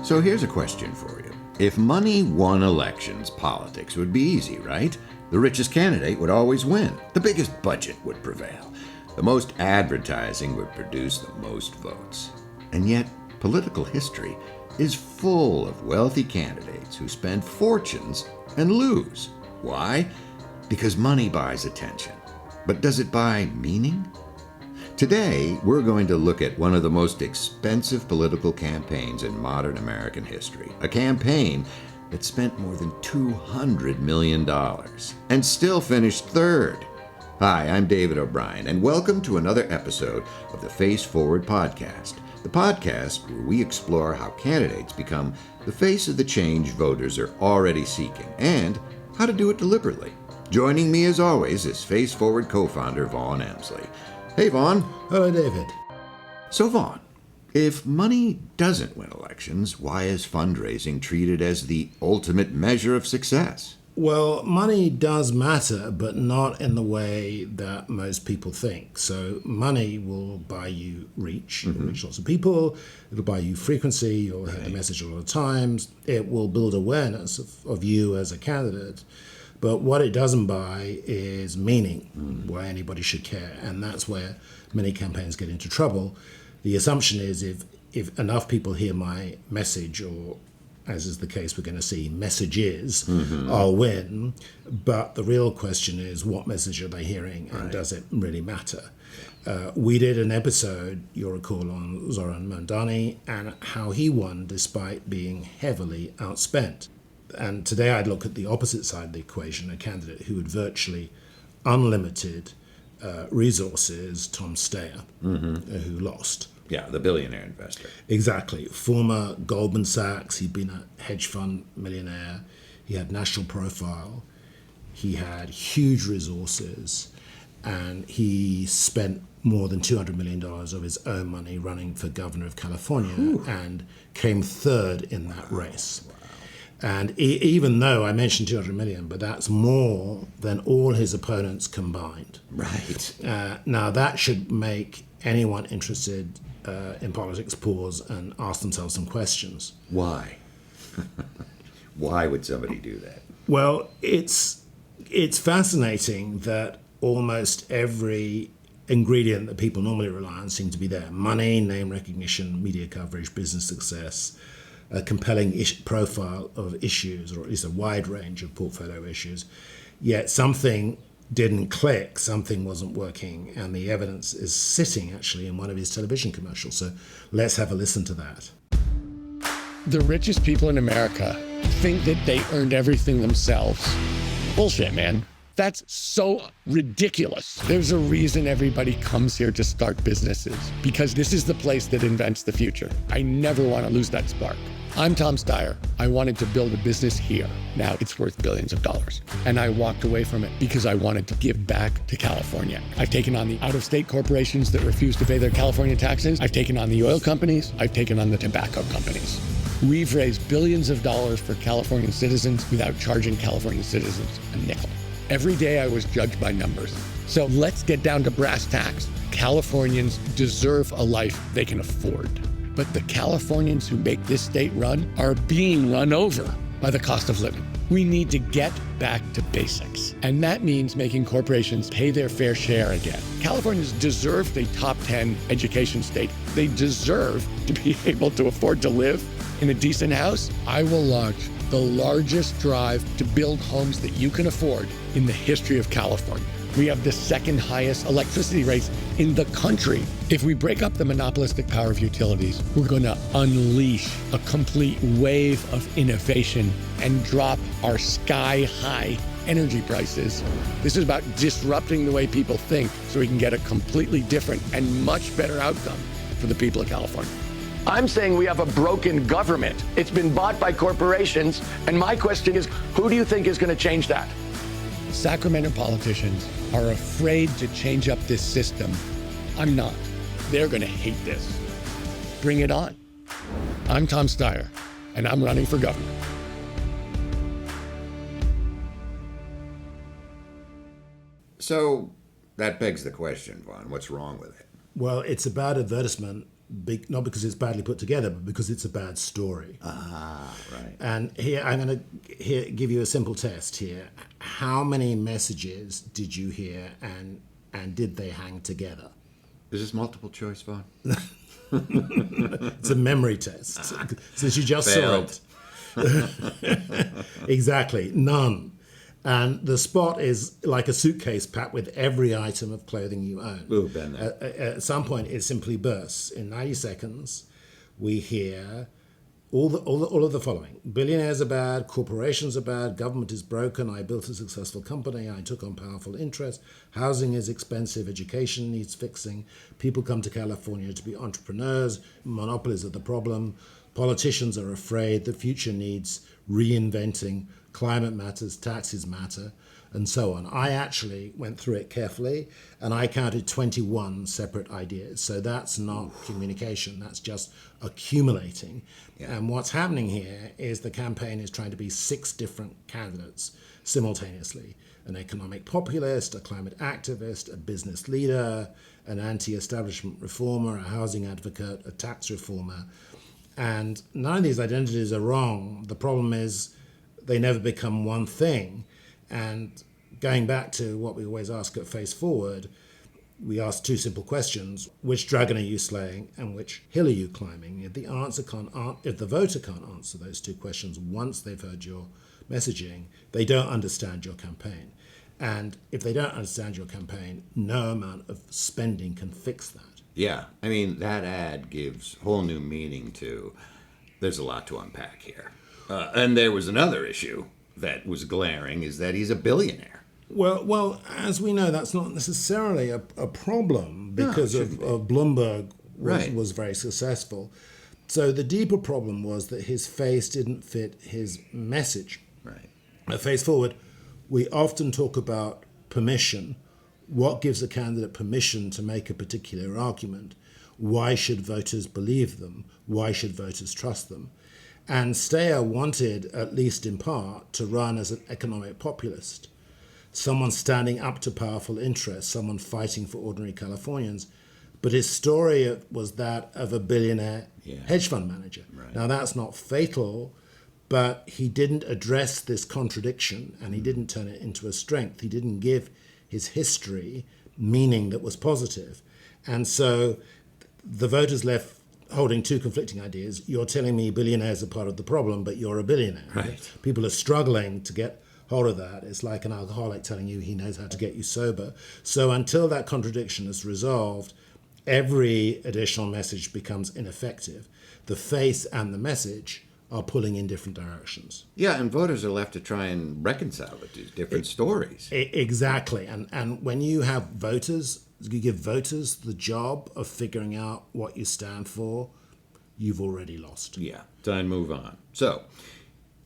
So here's a question for you. If money won elections, politics would be easy, right? The richest candidate would always win. The biggest budget would prevail. The most advertising would produce the most votes. And yet, political history is full of wealthy candidates who spend fortunes and lose. Why? Because money buys attention. But does it buy meaning? Today, we're going to look at one of the most expensive political campaigns in modern American history. A campaign that spent more than $200 million and still finished third. Hi, I'm David O'Brien, and welcome to another episode of the Face Forward podcast, the podcast where we explore how candidates become the face of the change voters are already seeking, and how to do it deliberately. Joining me, as always, is Face Forward co-founder Vaughan Emsley. Hey, Vaughan. Hello, David. So, Vaughan, if money doesn't win elections, why is fundraising treated as the ultimate measure of success? Well, money does matter, but not in the way that most people think. So money will buy you reach. You'll reach lots of people. It'll buy you frequency. You'll hear the message a lot of times. It will build awareness of you as a candidate. But what it doesn't buy is meaning, why anybody should care. And that's where many campaigns get into trouble. The assumption is if enough people hear my message, or as is the case we're going to see, messages, I'll win. But the real question is, what message are they hearing, and does it really matter? We did an episode, you'll recall, on Zoran Mandani and how he won despite being heavily outspent. And today I'd look at the opposite side of the equation, a candidate who had virtually unlimited resources, Tom Steyer, who lost. Yeah, the billionaire investor. Exactly. Former Goldman Sachs, he'd been a hedge fund millionaire. He had national profile. He had huge resources. And he spent more than $200 million of his own money running for governor of California and came third in that race. Wow. And even though I mentioned 200 million, but that's more than all his opponents combined. Right. Now that should make anyone interested in politics pause and ask themselves some questions. Why? Why would somebody do that? Well, it's fascinating that almost every ingredient that people normally rely on seem to be there. Money, name recognition, media coverage, business success, a compelling profile of issues, or at least a wide range of portfolio issues. Yet something didn't click, something wasn't working, and the evidence is sitting actually in one of his television commercials. So let's have a listen to that. The richest people in America think that they earned everything themselves. Bullshit, man. That's so ridiculous. There's a reason everybody comes here to start businesses, because this is the place that invents the future. I never want to lose that spark. I'm Tom Steyer. I wanted to build a business here. Now it's worth billions of dollars. And I walked away from it because I wanted to give back to California. I've taken on the out-of-state corporations that refuse to pay their California taxes. I've taken on the oil companies. I've taken on the tobacco companies. We've raised billions of dollars for Californian citizens without charging Californian citizens a nickel. Every day I was judged by numbers. So let's get down to brass tacks. Californians deserve a life they can afford. But the Californians who make this state run are being run over by the cost of living. We need to get back to basics. And that means making corporations pay their fair share again. Californians deserve a top 10 education state. They deserve to be able to afford to live in a decent house. I will launch the largest drive to build homes that you can afford in the history of California. We have the second highest electricity rates in the country. If we break up the monopolistic power of utilities, we're going to unleash a complete wave of innovation and drop our sky-high energy prices. This is about disrupting the way people think so we can get a completely different and much better outcome for the people of California. I'm saying we have a broken government. It's been bought by corporations. And my question is, who do you think is going to change that? Sacramento politicians are afraid to change up this system. I'm not. They're going to hate this. Bring it on. I'm Tom Steyer, and I'm running for governor. So that begs the question, Vaughan, what's wrong with it? Well, it's about advertisement not because it's badly put together, but because it's a bad story. Ah, right. And here, I'm going to give you a simple test here. How many messages did you hear, and did they hang together? Is this multiple choice, Vaughan? It's a memory test, since you just Failed. saw it. Exactly, none. And the spot is like a suitcase packed with every item of clothing you own. Ooh, been there. At some point, it simply bursts. In 90 seconds, we hear all of the following. Billionaires are bad, corporations are bad, government is broken, I built a successful company, I took on powerful interests, housing is expensive, education needs fixing, people come to California to be entrepreneurs, monopolies are the problem, politicians are afraid, the future needs reinventing, climate matters, taxes matter, and so on. I actually went through it carefully, and I counted 21 separate ideas. So that's not communication, that's just accumulating. Yeah. And what's happening here is the campaign is trying to be 6 different candidates simultaneously. An economic populist, a climate activist, a business leader, an anti-establishment reformer, a housing advocate, a tax reformer. And none of these identities are wrong. The problem is they never become one thing. And going back to what we always ask at Face Forward, we ask 2 simple questions. Which dragon are you slaying and which hill are you climbing? If the voter can't answer those 2 questions once they've heard your messaging, they don't understand your campaign. And if they don't understand your campaign, no amount of spending can fix that. Yeah, I mean, that ad gives whole new meaning to, there's a lot to unpack here. And there was another issue that was glaring, is that he's a billionaire. Well, as we know, that's not necessarily a problem because of Bloomberg was very successful. So the deeper problem was that his face didn't fit his message. Right. At Face Forward, we often talk about permission. What gives a candidate permission to make a particular argument? Why should voters believe them? Why should voters trust them? And Steyer wanted, at least in part, to run as an economic populist, someone standing up to powerful interests, someone fighting for ordinary Californians. But his story was that of a billionaire hedge fund manager. Right. Now, that's not fatal, but he didn't address this contradiction, and he didn't turn it into a strength. He didn't give his history meaning that was positive. And so the voters left holding 2 conflicting ideas. You're telling me billionaires are part of the problem, but you're a billionaire. Right. People are struggling to get hold of that. It's like an alcoholic telling you he knows how to get you sober. So until that contradiction is resolved, every additional message becomes ineffective. The face and the message are pulling in different directions. Yeah, and voters are left to try and reconcile these different stories. Exactly. And when you have voters, you give voters the job of figuring out what you stand for, you've already lost. Yeah, time to move on. So,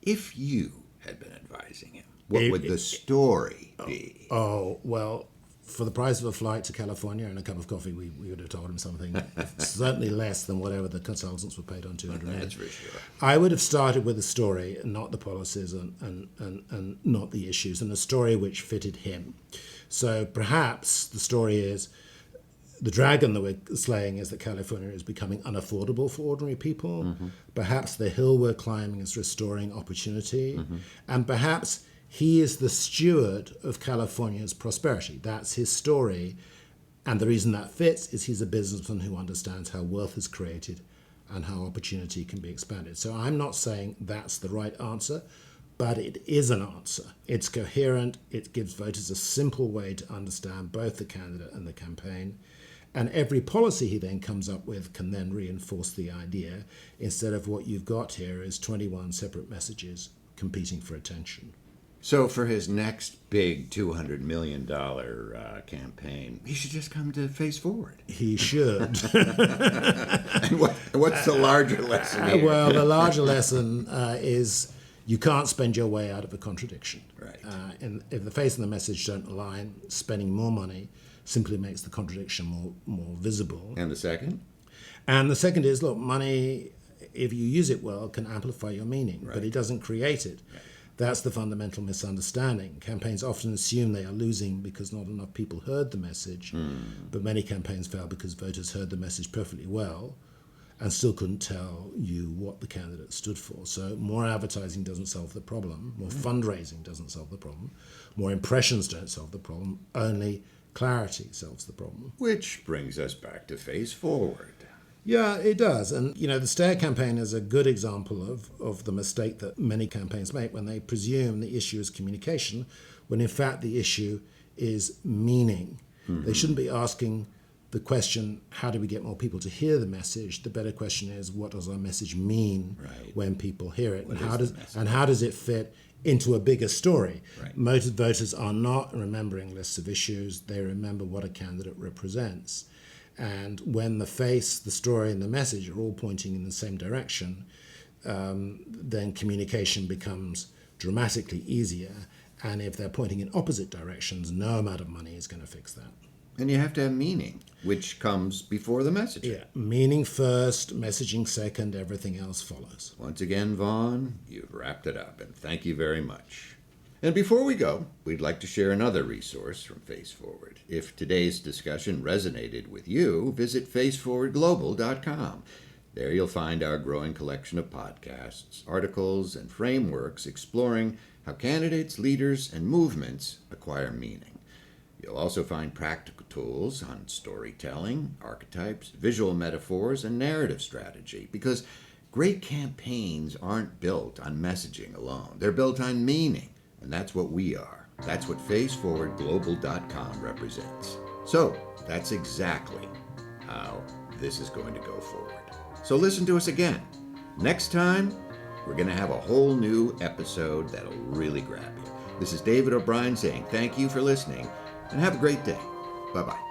if you had been advising him, what would the story be? Oh, well, for the price of a flight to California and a cup of coffee, we would have told him something certainly less than whatever the consultants were paid on 200. That's for sure. I would have started with the story, not the policies and not the issues, and a story which fitted him. So perhaps the story is, the dragon that we're slaying is that California is becoming unaffordable for ordinary people. Mm-hmm. Perhaps the hill we're climbing is restoring opportunity. Mm-hmm. And perhaps he is the steward of California's prosperity. That's his story. And the reason that fits is he's a businessman who understands how wealth is created and how opportunity can be expanded. So I'm not saying that's the right answer, but it is an answer. It's coherent. It gives voters a simple way to understand both the candidate and the campaign. And every policy he then comes up with can then reinforce the idea, instead of what you've got here is 21 separate messages competing for attention. So for his next big $200 million campaign, he should just come to Face Forward. He should. And what's the larger lesson here? Well, the larger lesson is you can't spend your way out of a contradiction. Right. And if the face and the message don't align, spending more money simply makes the contradiction more visible. And the second? And the second is, look, money, if you use it well, can amplify your meaning, right. but it doesn't create it. Right. That's the fundamental misunderstanding. Campaigns often assume they are losing because not enough people heard the message, but many campaigns fail because voters heard the message perfectly well, and still couldn't tell you what the candidate stood for. So more advertising doesn't solve the problem, more fundraising doesn't solve the problem, more impressions don't solve the problem, only clarity solves the problem. Which brings us back to Face Forward. Yeah, it does. And, the Stare campaign is a good example of the mistake that many campaigns make when they presume the issue is communication, when in fact the issue is meaning. Mm-hmm. They shouldn't be asking the question, how do we get more people to hear the message? The better question is, what does our message mean when people hear it? And how does it fit into a bigger story? Right. Most voters are not remembering lists of issues. They remember what a candidate represents. And when the face, the story, and the message are all pointing in the same direction, then communication becomes dramatically easier. And if they're pointing in opposite directions, no amount of money is going to fix that. And you have to have meaning, which comes before the messaging. Yeah, meaning first, messaging second, everything else follows. Once again, Vaughan, you've wrapped it up, and thank you very much. And before we go, we'd like to share another resource from Face Forward. If today's discussion resonated with you, visit faceforwardglobal.com. There you'll find our growing collection of podcasts, articles, and frameworks exploring how candidates, leaders, and movements acquire meaning. You'll also find practical tools on storytelling, archetypes, visual metaphors, and narrative strategy, because great campaigns aren't built on messaging alone. They're built on meaning, and that's what we are. That's what faceforwardglobal.com represents. So that's exactly how this is going to go forward. So listen to us again. Next time, we're going to have a whole new episode that'll really grab you. This is David O'Brien saying thank you for listening, and have a great day. Bye-bye.